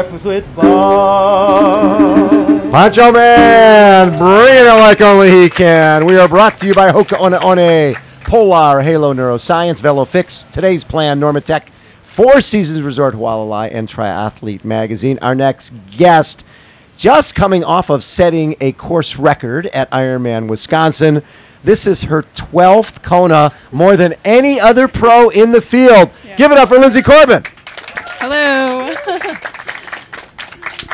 with Bob. Pancho Man, bringing it like only he can. We are brought to you by HOKA One, Polar, Halo Neuroscience, Velofix, Today's Plan, Normatec, Four Seasons Resort, Hualalai, and Triathlete magazine. Our next guest, just coming off of setting a course record at Ironman Wisconsin. This is her 12th Kona, more than any other pro in the field. Yeah. Give it up for Linsey Corbin. Hello.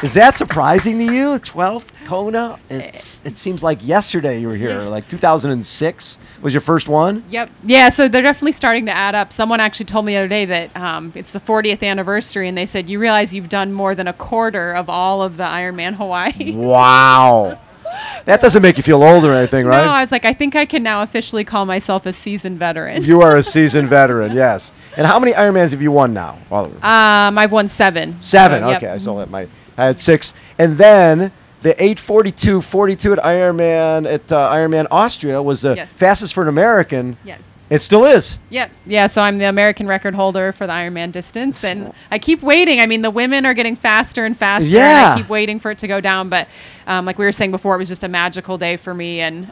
Is that surprising to you? 12th Kona? It seems like yesterday you were here, like 2006 was your first one? Yep. Yeah, so they're definitely starting to add up. Someone actually told me the other day that it's the 40th anniversary, and they said, you realize you've done more than a quarter of all of the Ironman Hawaii. Wow. That doesn't make you feel old or anything, right? No, I was like, I think I can now officially call myself a seasoned veteran. You are a seasoned veteran, yes. And how many Ironmans have you won now? I've won 7. 7, so, okay. So I had 6. And then the 8:42.42 at Ironman Austria was the fastest for an American. Yes. It still is. Yep. Yeah, so I'm the American record holder for the Ironman distance, and I keep waiting. I mean, the women are getting faster and faster, and I keep waiting for it to go down. But like we were saying before, it was just a magical day for me, and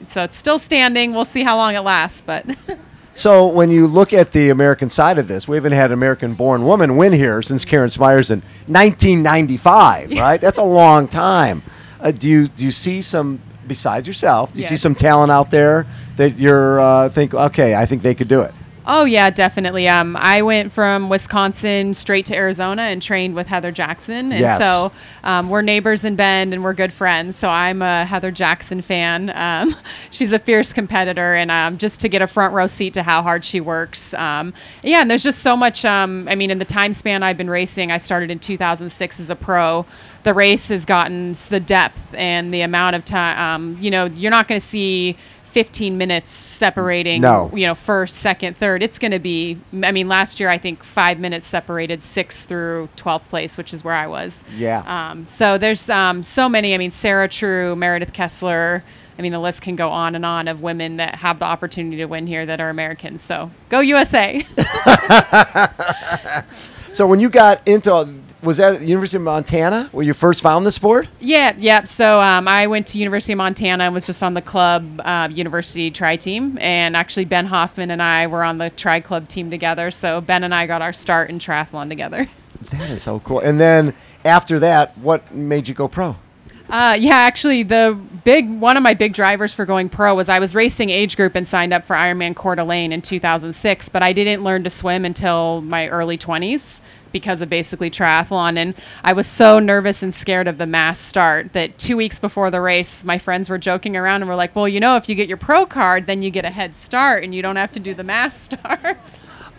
so it's still standing. We'll see how long it lasts, but... So when you look at the American side of this, we haven't had an American-born woman win here since Karen Smyers in 1995, right? That's a long time. Do you see some... Besides yourself, do you see some talent out there that you're think, okay, I think they could do it? Oh, yeah, definitely. I went from Wisconsin straight to Arizona and trained with Heather Jackson. And so we're neighbors in Bend, and we're good friends. So I'm a Heather Jackson fan. She's a fierce competitor, and just to get a front row seat to how hard she works. And there's just so much. I mean, in the time span I've been racing, I started in 2006 as a pro. The race has gotten the depth and the amount of time. You're not going to see 15 minutes separating, first, second, third. It's going to be, I mean, last year, I think 5 minutes separated 6th through 12th place, which is where I was. Yeah. So there's so many. I mean, Sarah True, Meredith Kessler. I mean, the list can go on and on of women that have the opportunity to win here that are Americans. So go USA. So when you got into... Was that at University of Montana where you first found the sport? Yeah. So I went to University of Montana and was just on the club university tri team. And actually Ben Hoffman and I were on the tri club team together. So Ben and I got our start in triathlon together. That is so cool. And then after that, what made you go pro? Actually, one of my big drivers for going pro was I was racing age group and signed up for Ironman Coeur d'Alene in 2006, but I didn't learn to swim until my early 20s because of basically triathlon. And I was so nervous and scared of the mass start that 2 weeks before the race, my friends were joking around and were like, well, if you get your pro card, then you get a head start and you don't have to do the mass start.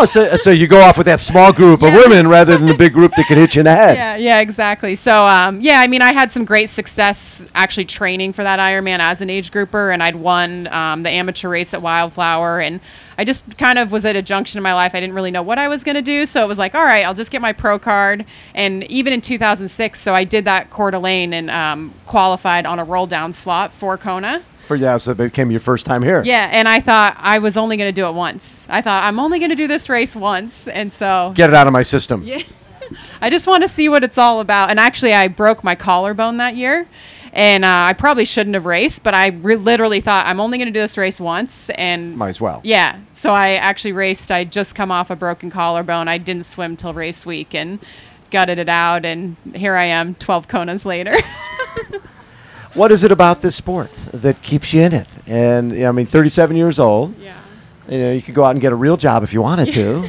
Oh, so you go off with that small group of women rather than the big group that could hit you in the head. Yeah, exactly. So, I mean, I had some great success actually training for that Ironman as an age grouper, and I'd won the amateur race at Wildflower, and I just kind of was at a junction in my life. I didn't really know what I was going to do, so it was like, all right, I'll just get my pro card. And even in 2006, so I did that Coeur d'Alene and qualified on a roll-down slot for Kona. So it became your first time here. Yeah, and I thought I was only going to do it once. I thought I'm only going to do this race once, and so... Get it out of my system. Yeah, I just want to see what it's all about. And actually, I broke my collarbone that year, and I probably shouldn't have raced, but I literally thought I'm only going to do this race once, and... Might as well. Yeah, so I actually raced. I just come off a broken collarbone. I didn't swim till race week, and gutted it out, and here I am 12 Konas later. What is it about this sport that keeps you in it? And, 37 years old. Yeah. You could go out and get a real job if you wanted to.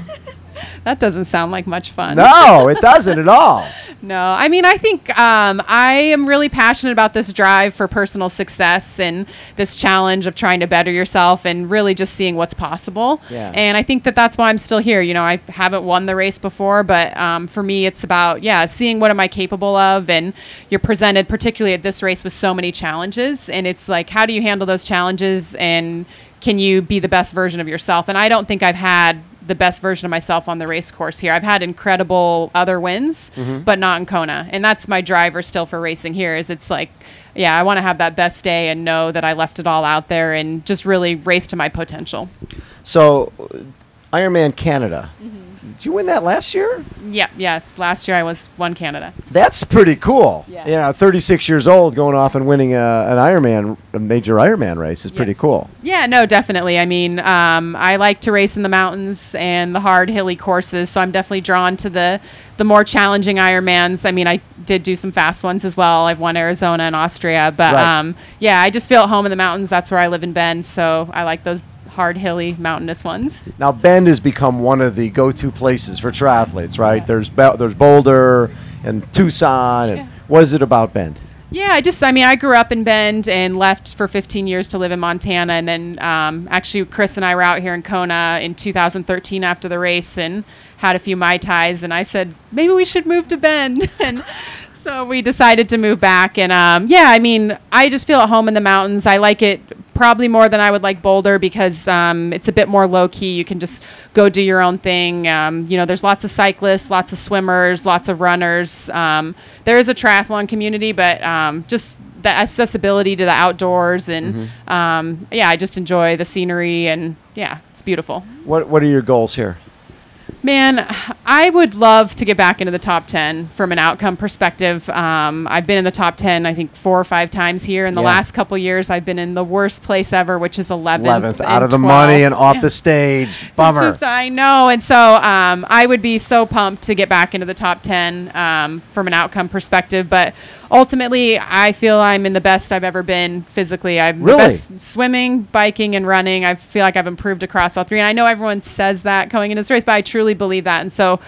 That doesn't sound like much fun. No, it doesn't at all. No, I mean, I think I am really passionate about this drive for personal success and this challenge of trying to better yourself and really just seeing what's possible. Yeah. And I think that's why I'm still here. I haven't won the race before, but for me, it's about, seeing what am I capable of. And you're presented, particularly at this race, with so many challenges. And it's like, how do you handle those challenges? And can you be the best version of yourself? And I don't think I've had the best version of myself on the race course here. I've had incredible other wins, but not in Kona. And that's my driver still for racing here is it's like, I want to have that best day and know that I left it all out there and just really race to my potential. So Ironman Canada, Did you win that last year? Yeah, yes. Last year I won Canada. That's pretty cool. Yeah. You know, 36 years old, going off and winning an Ironman, a major Ironman race is pretty cool. Yeah, no, definitely. I mean, I like to race in the mountains and the hard, hilly courses, so I'm definitely drawn to the more challenging Ironmans. I mean, I did do some fast ones as well. I've won Arizona and Austria, but yeah, I just feel at home in the mountains. That's where I live in Bend, so I like those hard, hilly, mountainous ones. Now, Bend has become one of the go-to places for triathletes, right? Yeah. There's Boulder and Tucson. And what is it about Bend? Yeah, I grew up in Bend and left for 15 years to live in Montana. And then actually, Chris and I were out here in Kona in 2013 after the race and had a few Mai Tais. And I said, maybe we should move to Bend. And so we decided to move back. And yeah, I mean, I just feel at home in the mountains. I like it probably more than I would like Boulder because it's a bit more low key. You can just go do your own thing. You know, there's lots of cyclists, lots of swimmers, lots of runners. There is a triathlon community, but just the accessibility to the outdoors and yeah, I just enjoy the scenery and yeah, it's beautiful. What are your goals here? Man, I would love to get back into the top 10 from an outcome perspective. I've been in the top 10, I think, 4 or 5 times here. In the last couple years, I've been in the worst place ever, which is 11th out of the 12th. money and off the stage. Bummer. It's just, I know. And so I would be so pumped to get back into the top 10 from an outcome perspective. But ultimately, I feel I'm in the best I've ever been physically. I'm the best swimming, biking, and running. I feel like I've improved across all 3. And I know everyone says that going into this race, but I truly believe that. And so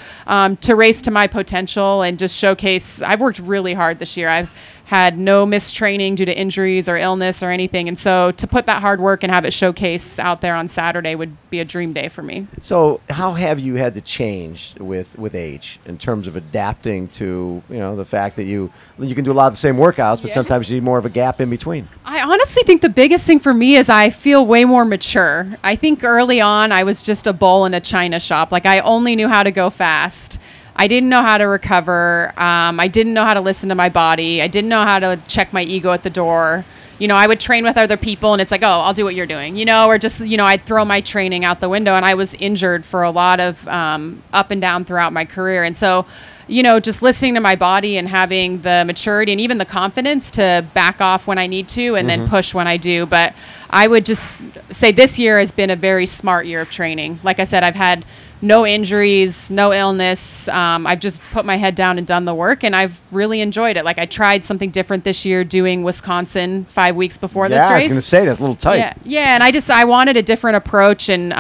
to race to my potential and just showcase, I've worked really hard this year. I've had no missed training due to injuries or illness or anything. And so to put that hard work and have it showcase out there on Saturday would be a dream day for me. So how have you had to change with age in terms of adapting to, you know, the fact that you can do a lot of the same workouts, but sometimes you need more of a gap in between? I honestly think the biggest thing for me is I feel way more mature. I think early on I was just a bull in a china shop. Like I only knew how to go fast. I didn't know how to recover. I didn't know how to listen to my body. I didn't know how to check my ego at the door. You know, I would train with other people and it's like, oh, I'll do what you're doing, you know, or just, you know, I'd throw my training out the window. And I was injured for a lot of up and down throughout my career. And so, you know, just listening to my body and having the maturity and even the confidence to back off when I need to and then push when I do. But I would just say this year has been a very smart year of training. Like I said, I've had no injuries, no illness. I've just put my head down and done the work, and I've really enjoyed it. Like I tried something different this year, doing Wisconsin 5 weeks before this race. Yeah, I was going to say that's a little tight. Yeah, and I wanted a different approach. And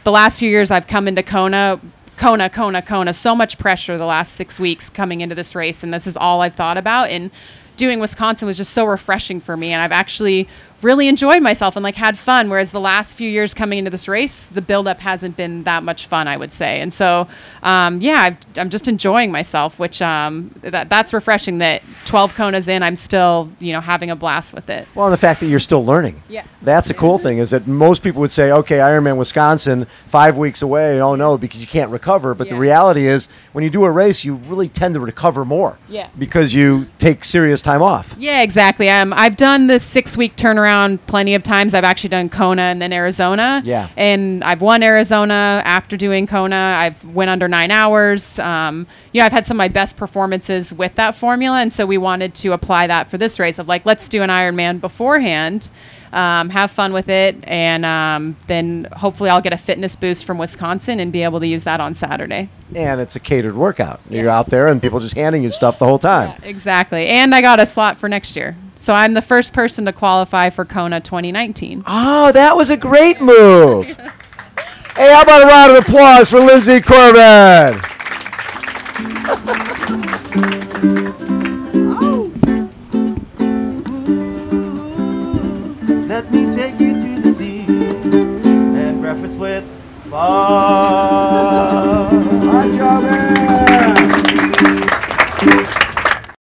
the last few years, I've come into Kona. So much pressure the last 6 weeks coming into this race, and this is all I've thought about. And doing Wisconsin was just so refreshing for me, and I've actually really enjoyed myself and like had fun, whereas the last few years coming into this race, the buildup hasn't been that much fun, I would say. And so yeah, I'm just enjoying myself, which that's refreshing that 12 Konas in, I'm still, you know, having a blast with it. Well, and the fact that you're still learning. Yeah. That's the cool thing, is that most people would say, okay, Ironman Wisconsin, 5 weeks away. Oh no, because you can't recover. But the reality is when you do a race, you really tend to recover more because you take serious time off. Yeah, exactly. I've done the 6-week turnaround plenty of times. I've actually done Kona and then Arizona. Yeah. And I've won Arizona after doing Kona. I've went under 9 hours. You know, I've had some of my best performances with that formula. And so we wanted to apply that for this race of like, let's do an Ironman beforehand, have fun with it. And then hopefully I'll get a fitness boost from Wisconsin and be able to use that on Saturday. And it's a catered workout. You're out there and people just handing you stuff the whole time. Yeah, exactly. And I got a slot for next year. So I'm the first person to qualify for Kona 2019. Oh, that was a great move. Hey, how about a round of applause for Linsey Corbin? Let me take you to the sea and breakfast with Bob. Hi, Joe, man.